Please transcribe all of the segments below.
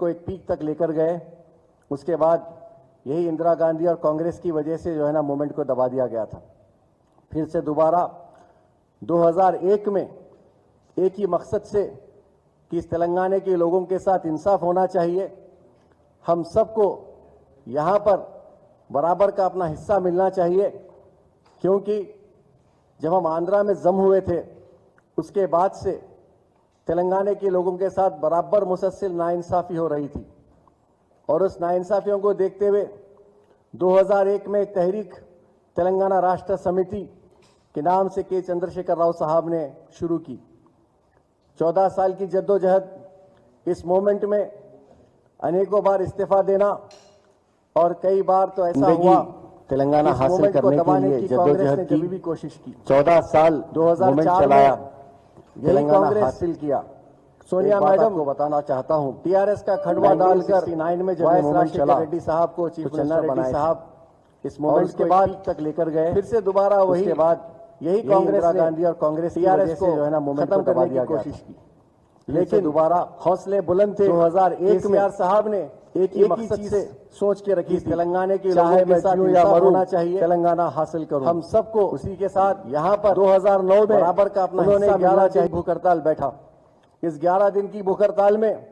को एक पीक तक लेकर गए। उसके बाद यही इंदिरा गांधी और कांग्रेस की वजह से जो है ना मूवमेंट को दबा दिया गया था। फिर से दोबारा 2001 में एक ही मकसद से कि इस तेलंगाना के लोगों के साथ इंसाफ होना चाहिए, हम सबको यहाँ पर बराबर का अपना हिस्सा मिलना चाहिए, क्योंकि जब हम आंध्रा में जम हुए थे उसके बाद से तेलंगाना के लोगों के साथ बराबर मुसलसल नाइंसाफ़ी हो रही थी। और उस नाइंसाफ़ियों को देखते हुए 2001 में एक तहरीक तेलंगाना राष्ट्र समिति के नाम से के चंद्रशेखर राव साहब ने शुरू की। 14 साल की जद्दोजहद, इस मोमेंट में अनेकों बार इस्तीफा देना और कई बार तो ऐसा हुआ तेलंगाना हासिल करने के लिए जद्दोजहद की भी कोशिश की। 14 साल 2004 चलाया, तेलंगाना हासिल किया। सोनिया मैडम को बताना चाहता हूं, टीआरएस का खड़वा डालकर 69 में जब राजशेखर रेड्डी साहब को चीफ मिनिस्टर बनाए साहब इस मोमेंट के बाद तक लेकर गए। फिर से दोबारा वही के बाद यही कांग्रेस गांधी और कांग्रेस टीआरएस को जो है ना मोमेंट खत्म करने की कोशिश की, लेकिन दोबारा हौसले बुलंद थे। 2001 में साहब ने एक ही मकसद से सोच के रखी, तेलंगाना के लोगों के साथ या होना चाहिए, तेलंगाना हासिल करो हम सबको। उसी के साथ यहाँ पर 2009 में बराबर का अपना उन्होंने 11 दिन भूख हड़ताल बैठा। इस 11 दिन की भूख हड़ताल में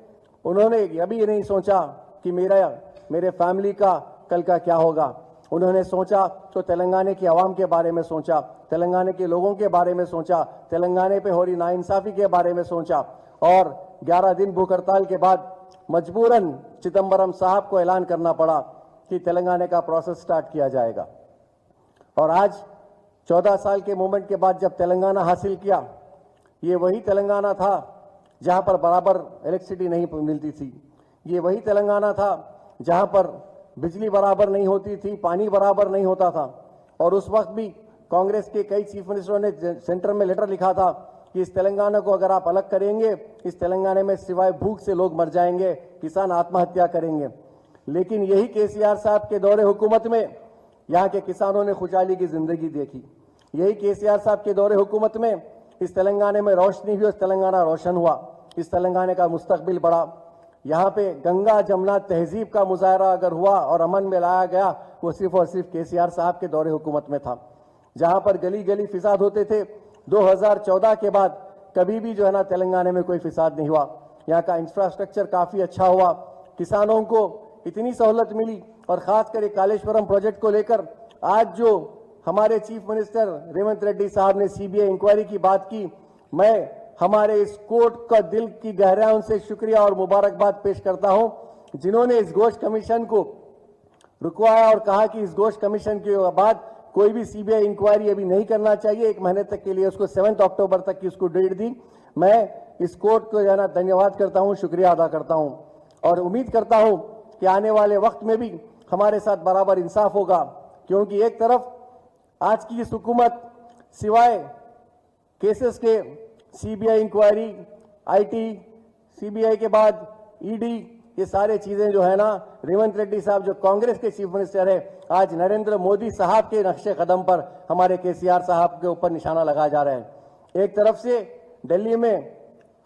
उन्होंने अभी नहीं सोचा कि मेरे फैमिली का कल का क्या होगा। उन्होंने सोचा तो तेलंगाना की आवाम के बारे में सोचा, तेलंगाना के लोगों के बारे में सोचा, तेलंगाना पे हो रही नाइंसाफी के बारे में सोचा। और 11 दिन भूख हड़ताल के बाद मजबूरन चिदंबरम साहब को ऐलान करना पड़ा कि तेलंगाना का प्रोसेस स्टार्ट किया जाएगा। और आज 14 साल के मूवमेंट के बाद जब तेलंगाना हासिल किया, ये वही तेलंगाना था जहां पर बराबर इलेक्ट्रिसिटी नहीं मिलती थी, ये वही तेलंगाना था जहां पर बिजली बराबर नहीं होती थी, पानी बराबर नहीं होता था। और उस वक्त भी कांग्रेस के कई चीफ मिनिस्टरों ने सेंटर में लेटर लिखा था कि इस तेलंगाना को अगर आप अलग करेंगे, इस तेलंगाना में सिवाय भूख से लोग मर जाएंगे, किसान आत्महत्या करेंगे। लेकिन यही केसीआर साहब के दौरे हुकूमत में यहाँ के किसानों ने खुशहाली की जिंदगी देखी। यही केसीआर साहब के दौरे हुकूमत में इस तेलंगाना में रोशनी हुई, इस तेलंगाना रोशन हुआ, इस तेलंगाना का मुस्तकबिल बढ़ा। यहाँ पे गंगा जमुना तहजीब का मुजाहरा अगर हुआ और अमन में लाया गया, वो सिर्फ और सिर्फ केसीआर साहब के दौरे हुकूमत में था। जहाँ पर गली गली फिसाद होते थे, 2014 के बाद कभी भी जो है ना तेलंगाना में कोई फिसाद नहीं हुआ। यहाँ का इंफ्रास्ट्रक्चर काफ़ी अच्छा हुआ, किसानों को इतनी सहूलत मिली। और खासकर कालेश्वरम प्रोजेक्ट को लेकर आज जो हमारे चीफ मिनिस्टर रेवंत रेड्डी साहब ने सीबीआई इंक्वायरी की बात की, मैं हमारे इस कोर्ट का दिल की गहराइयों से शुक्रिया और मुबारकबाद पेश करता हूं, जिन्होंने इस घोष कमीशन को रुकवाया और कहा कि इस घोष कमीशन के बाद कोई भी सीबीआई इंक्वायरी अभी नहीं करना चाहिए। 1 महीने तक के लिए उसको 7 अक्टूबर तक की उसको डेट दी। मैं इस कोर्ट को जाना धन्यवाद करता हूं, शुक्रिया अदा करता हूं और उम्मीद करता हूं कि आने वाले वक्त में भी हमारे साथ बराबर इंसाफ होगा। क्योंकि एक तरफ आज की इस हुकूमत सिवाय केसेस के सीबीआई इंक्वायरी, आईटी, सीबीआई के बाद ईडी, ये सारे चीजें जो है ना रेवंत रेड्डी साहब जो कांग्रेस के चीफ मिनिस्टर है, आज नरेंद्र मोदी साहब के नक्शे कदम पर हमारे केसीआर साहब के ऊपर निशाना लगाया जा रहा है। एक तरफ से दिल्ली में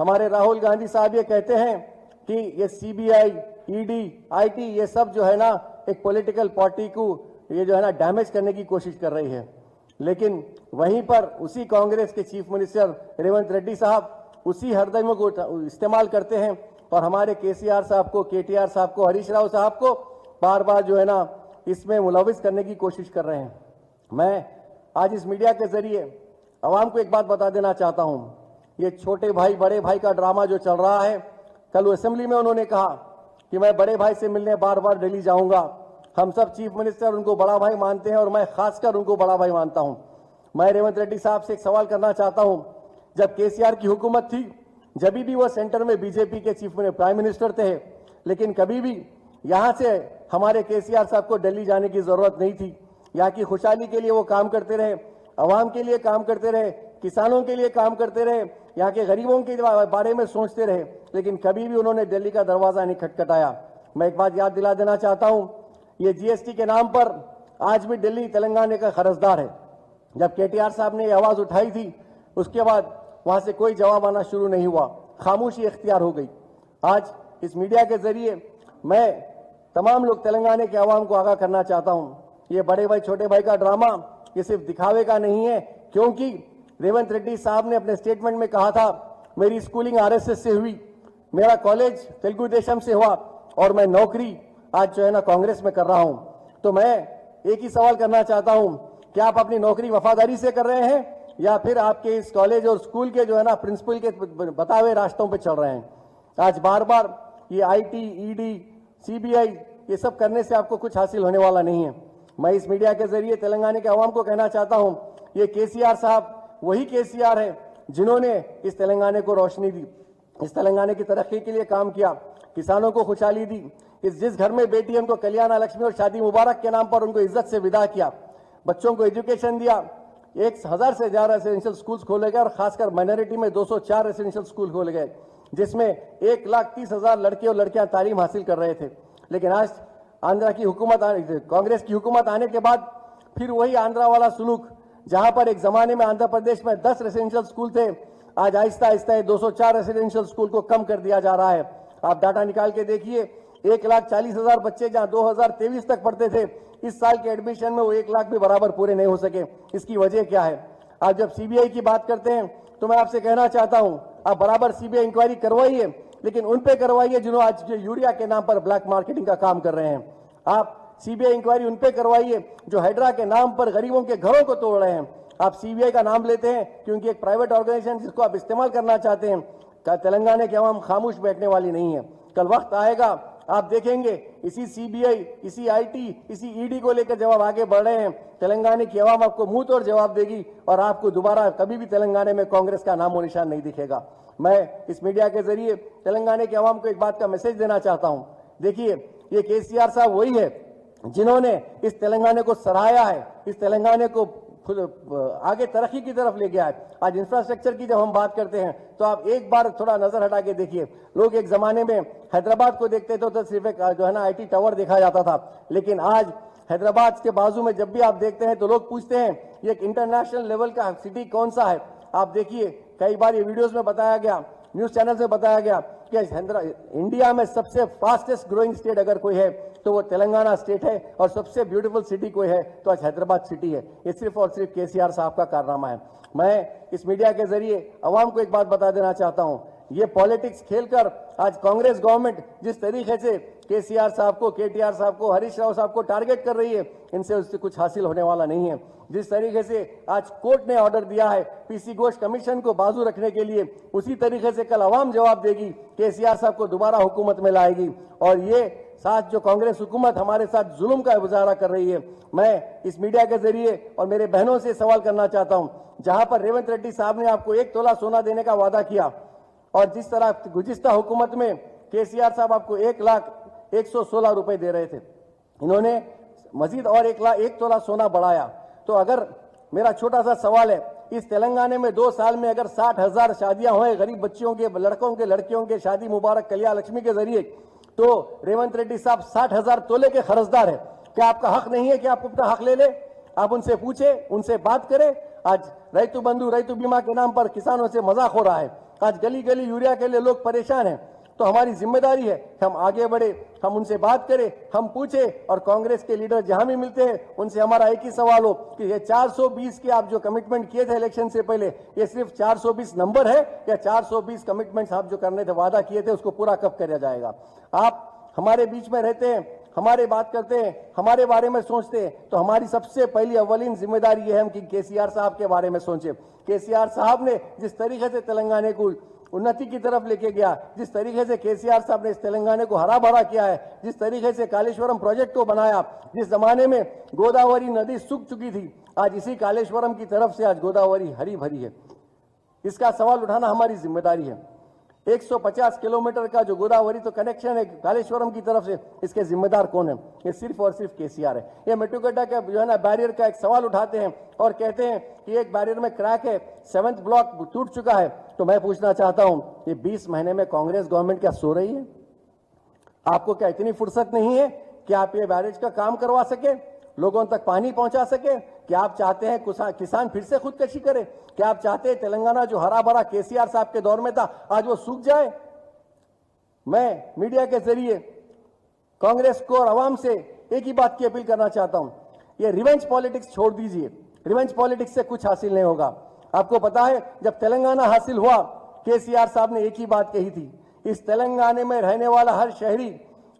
हमारे राहुल गांधी साहब ये कहते हैं कि ये सीबीआई, ईडी, आईटी ये सब जो है ना एक पॉलिटिकल पार्टी को ये जो है ना डैमेज करने की कोशिश कर रही है। लेकिन वहीं पर उसी कांग्रेस के चीफ मिनिस्टर रेवंत रेड्डी साहब उसी हरदम को इस्तेमाल करते हैं और हमारे केसीआर साहब को, केटीआर साहब को, हरीश राव साहब को बार बार जो है ना इसमें मुलविस करने की कोशिश कर रहे हैं। मैं आज इस मीडिया के जरिए आवाम को एक बात बता देना चाहता हूं, ये छोटे भाई बड़े भाई का ड्रामा जो चल रहा है, कल असेंबली में उन्होंने कहा कि मैं बड़े भाई से मिलने बार बार दिल्ली जाऊंगा। हम सब चीफ मिनिस्टर उनको बड़ा भाई मानते हैं और मैं खासकर उनको बड़ा भाई मानता हूं। मैं रेवंत रेड्डी साहब से एक सवाल करना चाहता हूं, जब केसीआर की हुकूमत थी, जब भी वो सेंटर में बीजेपी के चीफ प्राइम मिनिस्टर थे, लेकिन कभी भी यहां से हमारे केसीआर साहब को दिल्ली जाने की जरूरत नहीं थी। यहाँ की खुशहाली के लिए वो काम करते रहे, आवाम के लिए काम करते रहे, किसानों के लिए काम करते रहे, यहाँ के गरीबों के बारे में सोचते रहे, लेकिन कभी भी उन्होंने दिल्ली का दरवाजा नहीं खटखटाया। मैं एक बात याद दिला देना चाहता हूं, ये जीएसटी के नाम पर आज भी दिल्ली तेलंगाना का कर्जदार है। जब केटीआर साहब ने ये आवाज उठाई थी, उसके बाद वहां से कोई जवाब आना शुरू नहीं हुआ, खामोशी इख्तियार हो गई। आज इस मीडिया के जरिए मैं तमाम लोग तेलंगाना के आवाम को आगाह करना चाहता हूं, ये बड़े भाई छोटे भाई का ड्रामा ये सिर्फ दिखावे का नहीं है, क्योंकि रेवंत रेड्डी साहब ने अपने स्टेटमेंट में कहा था मेरी स्कूलिंग आरएसएस से हुई, मेरा कॉलेज तेलुगु देशम से हुआ और मैं नौकरी आज जो है ना कांग्रेस में कर रहा हूं। तो मैं एक ही सवाल करना चाहता हूं, क्या आप अपनी नौकरी वफादारी से कर रहे हैं या फिर आपके इस कॉलेज और स्कूल के जो है ना प्रिंसिपल के बताए हुए रास्तों पे चल रहे हैं? आज बार बार ये आईटी, ईडी, सीबीआई ये सब करने से आपको कुछ हासिल होने वाला नहीं है। मैं इस मीडिया के जरिए तेलंगाना के आवाम को कहना चाहता हूं, ये केसीआर साहब वही केसीआर है जिन्होंने इस तेलंगाना को रोशनी दी, इस तेलंगाना की तरक्की के लिए काम किया, किसानों को खुशहाली दी, जिस घर में बेटी उनको कल्याण लक्ष्मी और शादी मुबारक के नाम पर उनको इज्जत से विदा किया, बच्चों को एजुकेशन दिया, 1000 से ज्यादा रेसिडेंशियल स्कूल्स खोले गए और खासकर माइनॉरिटी में 204 रेसिडेंशियल स्कूल खोले गए, जिसमें 1,30,000 लड़के और लड़कियां तालीम हासिल कर रहे थे। लेकिन आज आंध्रा की हुकूमत, कांग्रेस की हुकूमत आने के बाद फिर वही आंध्रा वाला सुलूक, जहां पर एक जमाने में आंध्र प्रदेश में 10 रेसिडेंशियल स्कूल थे, आज आहिस्ता आहिस्ता 204 रेसिडेंशियल स्कूल को कम कर दिया जा रहा है। आप डाटा निकाल के देखिए, 1,40,000 बच्चे जहां 2023 तक पढ़ते थे, इस साल के एडमिशन में वो 1 लाख भी बराबर पूरे नहीं हो सके। इसकी वजह क्या है? आज जब सीबीआई की बात करते हैं तो मैं आपसे कहना चाहता हूं, आप बराबर सीबीआई इंक्वायरी करवाइए, लेकिन उन पे करवाइए जिन्होंने आज यूरिया के नाम पर ब्लैक मार्केटिंग का काम कर रहे हैं। आप सीबीआई इंक्वायरी उन पे करवाइए जो हाइड्रा के नाम पर गरीबों के घरों को तोड़ रहे हैं। आप सीबीआई का नाम लेते हैं क्योंकि एक प्राइवेट ऑर्गेनाइजेशन जिसको आप इस्तेमाल करना चाहते हैं। तेलंगाना की आवाम खामोश बैठने वाली नहीं है। कल वक्त आएगा, आप देखेंगे इसी सीबीआई, इसी आईटी, इसी ईडी को लेकर जब आप आगे बढ़ रहे हैं, तेलंगाना की आवाम आपको मुंह तोड़ जवाब देगी और आपको दोबारा कभी भी तेलंगाना में कांग्रेस का नामो निशान नहीं दिखेगा। मैं इस मीडिया के जरिए तेलंगाना की आवाम को एक बात का मैसेज देना चाहता हूं। देखिए, ये केसीआर साहब वही है जिन्होंने इस तेलंगाना को सराहाया है, इस तेलंगाना को आगे तरक्की की तरफ ले गया है। आज इंफ्रास्ट्रक्चर की जब हम बात करते हैं तो आप एक बार थोड़ा नजर हटा के देखिए, लोग एक जमाने में हैदराबाद को देखते थे तो सिर्फ एक जो है ना आईटी टावर देखा जाता था, लेकिन आज हैदराबाद के बाजू में जब भी आप देखते हैं तो लोग पूछते हैं ये एक इंटरनेशनल लेवल का सिटी कौन सा है। आप देखिए, कई बार ये वीडियोस में बताया गया, न्यूज चैनल में बताया गया कि इंडिया में सबसे फास्टेस्ट ग्रोइंग स्टेट अगर कोई है तो वो तेलंगाना स्टेट है और सबसे ब्यूटीफुल सिटी कोई है तो आज हैदराबाद सिटी है। ये सिर्फ और सिर्फ केसीआर साहब का कारनामा है। मैं इस मीडिया के जरिए अवाम को एक बात बता देना चाहता हूं, ये पॉलिटिक्स खेलकर आज कांग्रेस गवर्नमेंट जिस तरीके से केसीआर साहब को, केटीआर साहब को, हरीश राव साहब को टारगेट कर रही है, इनसे उससे कुछ हासिल होने वाला नहीं है। जिस तरीके से आज कोर्ट ने ऑर्डर दिया है पीसी घोष कमीशन को बाजू रखने के लिए, उसी तरीके से कल अवाम जवाब देगी, केसीआर साहब को दोबारा हुकूमत में लाएगी। और ये साथ जो कांग्रेस हुकूमत हमारे साथ जुल्म का गुजारा कर रही है, मैं इस मीडिया के जरिए और मेरे बहनों से सवाल करना चाहता हूं, जहां पर रेवंत रेड्डी साहब ने आपको 1 तोला सोना देने का वादा किया और जिस तरह गुज़िश्ता हुकूमत में केसीआर साहब आपको 1,01,16 रुपए दे रहे थे, इन्होंने मजीद और 1 तोला सोना बढ़ाया। तो अगर मेरा छोटा सा सवाल है, इस तेलंगाना में 2 साल में अगर 60,000 शादियां हुए गरीब बच्चियों के, लड़कों के, लड़कियों के शादी मुबारक कल्याण लक्ष्मी के जरिए, तो रेवंत रेड्डी साहब 60,000 तोले के खर्चदार है। क्या आपका हक नहीं है कि आप अपना हक ले ले? आप उनसे पूछे, उनसे बात करें। आज रैतु बंधु, रैतु बीमा के नाम पर किसानों से मजाक हो रहा है। आज गली गली यूरिया के लिए लोग परेशान हैं। तो हमारी जिम्मेदारी है हम आगे बढ़े, हम उनसे बात करें, हम पूछे और कांग्रेस के लीडर जहां भी मिलते हैं उनसे हमारा एक ही सवाल हो कि ये 420 के आप जो कमिटमेंट किए थे इलेक्शन से पहले, ये सिर्फ 420 नंबर है या 420 कमिटमेंट्स आप जो करने थे, वादा किए थे, उसको पूरा कब किया जाएगा? आप हमारे बीच में रहते हैं, हमारे बात करते हैं, हमारे बारे में सोचते हैं, तो हमारी सबसे पहली अव्वलीन जिम्मेदारी ये है हम कि केसीआर साहब के बारे में सोचें। केसीआर साहब ने जिस तरीके से तेलंगाना को उन्नति की तरफ लेके गया, जिस तरीके से केसीआर साहब ने इस तेलंगाना को हरा भरा किया है, जिस तरीके से कालेश्वरम प्रोजेक्ट को बनाया, जिस जमाने में गोदावरी नदी सूख चुकी थी, आज इसी कालेश्वरम की तरफ से आज गोदावरी हरी भरी है। इसका सवाल उठाना हमारी जिम्मेदारी है। 150 किलोमीटर का जो गोदावरी तो कनेक्शन है कालेश्वरम की तरफ से, इसके जिम्मेदार कौन है? ये सिर्फ और सिर्फ केसीआर है। ये मेटुगड्डा का जो है ना बैरियर का एक सवाल उठाते हैं और कहते हैं कि एक बैरियर में क्रैक है, 7th ब्लॉक टूट चुका है। तो मैं पूछना चाहता हूं, ये 20 महीने में कांग्रेस गवर्नमेंट क्या सो रही है? आपको क्या इतनी फुर्सत नहीं है कि आप ये बैरेज का काम करवा सके, लोगों तक पानी पहुंचा सके? क्या आप चाहते हैं किसान फिर से खुदकशी करे? क्या आप चाहते हैं तेलंगाना जो हरा भरा केसीआर साहब के दौर में था आज वो सूख जाए? मैं मीडिया के जरिए कांग्रेस को और आवाम से एक ही बात की अपील करना चाहता हूं, ये रिवेंज पॉलिटिक्स छोड़ दीजिए। रिवेंज पॉलिटिक्स से कुछ हासिल नहीं होगा। आपको पता है, जब तेलंगाना हासिल हुआ, केसीआर साहब ने एक ही बात कही थी, इस तेलंगाना में रहने वाला हर शहरी,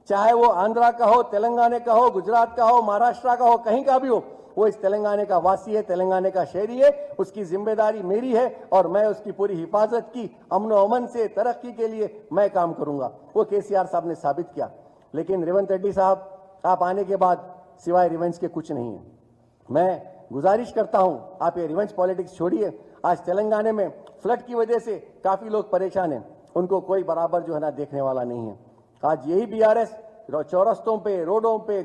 चाहे वो आंध्रा का हो, तेलंगाना का हो, गुजरात का हो, महाराष्ट्र का हो, कहीं का भी हो, वो इस तेलंगाना का वासी है, तेलंगाना का शहरी है। उसकी जिम्मेदारी मेरी है और मैं उसकी पूरी हिफाजत की, अमन व अमन से तरक्की के लिए मैं काम करूंगा। वो केसीआर साहब ने साबित किया। लेकिन रेवंत रेड्डी साहब, आप आने के बाद सिवाय रिवेंज के कुछ नहीं है। मैं गुजारिश करता हूं, आप ये रिवेंज पॉलिटिक्स छोड़िए। आज तेलंगाना में फ्लड की वजह से काफी लोग परेशान हैं, उनको कोई बराबर जो है ना देखने वाला नहीं है। आज यही बीआरएस चौरस्तों पे, रोडों पे,